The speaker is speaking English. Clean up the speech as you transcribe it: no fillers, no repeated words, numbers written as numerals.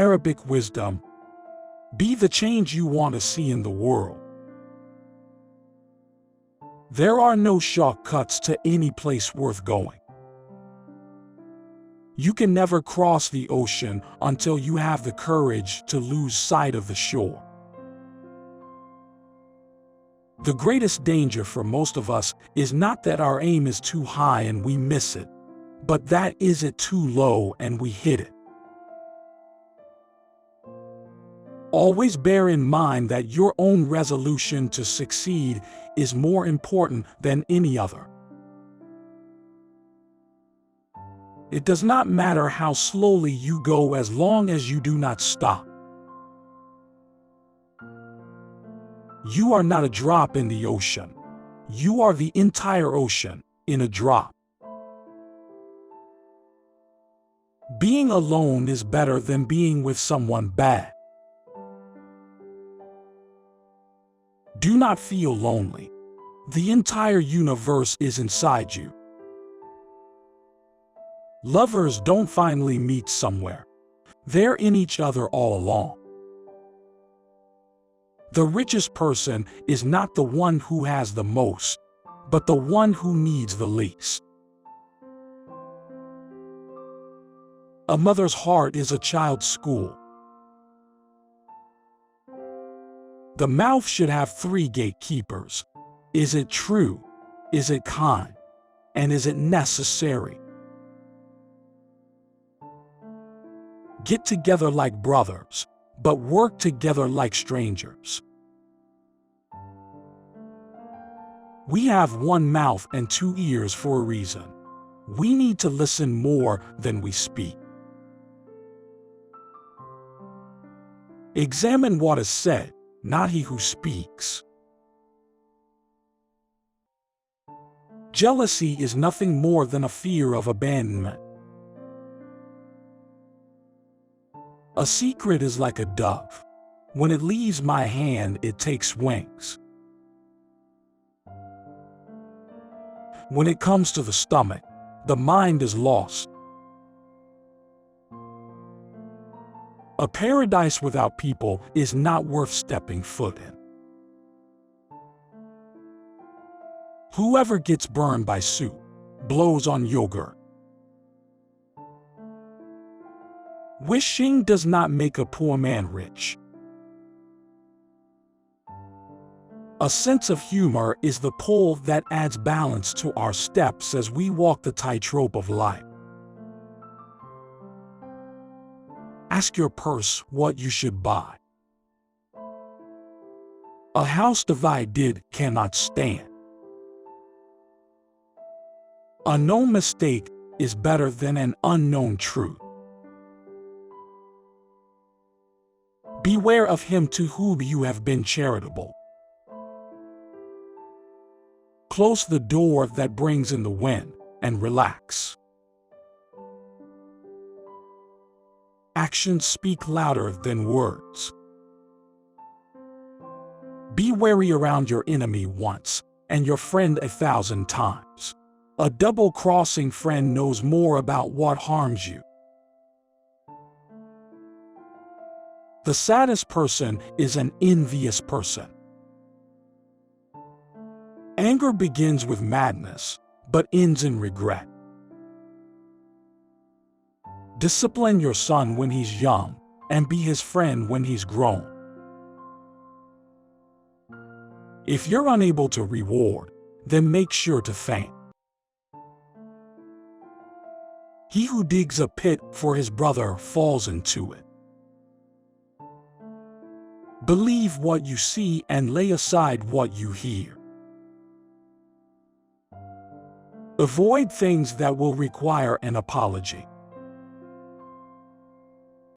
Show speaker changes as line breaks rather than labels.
Arabic wisdom: be the change you want to see in the world. There are no shortcuts to any place worth going. You can never cross the ocean until you have the courage to lose sight of the shore. The greatest danger for most of us is not that our aim is too high and we miss it, but that is it too low and we hit it. Always bear in mind that your own resolution to succeed is more important than any other. It does not matter how slowly you go as long as you do not stop. You are not a drop in the ocean. You are the entire ocean in a drop. Being alone is better than being with someone bad. Do not feel lonely. The entire universe is inside you. Lovers don't finally meet somewhere. They're in each other all along. The richest person is not the one who has the most, but the one who needs the least. A mother's heart is a child's school. The mouth should have 3 gatekeepers. Is it true? Is it kind? And is it necessary? Get together like brothers, but work together like strangers. We have 1 mouth and 2 ears for a reason. We need to listen more than we speak. Examine what is said, not he who speaks. Jealousy is nothing more than a fear of abandonment. A secret is like a dove. When it leaves my hand, it takes wings. When it comes to the stomach, the mind is lost. A paradise without people is not worth stepping foot in. Whoever gets burned by soup blows on yogurt. Wishing does not make a poor man rich. A sense of humor is the pull that adds balance to our steps as we walk the tightrope of life. Ask your purse what you should buy. A house divided cannot stand. A known mistake is better than an unknown truth. Beware of him to whom you have been charitable. Close the door that brings in the wind and relax. Actions speak louder than words. Be wary around your enemy once and your friend 1,000 times. A double-crossing friend knows more about what harms you. The saddest person is an envious person. Anger begins with madness, but ends in regret. Discipline your son when he's young, and be his friend when he's grown. If you're unable to reward, then make sure to thank. He who digs a pit for his brother falls into it. Believe what you see and lay aside what you hear. Avoid things that will require an apology.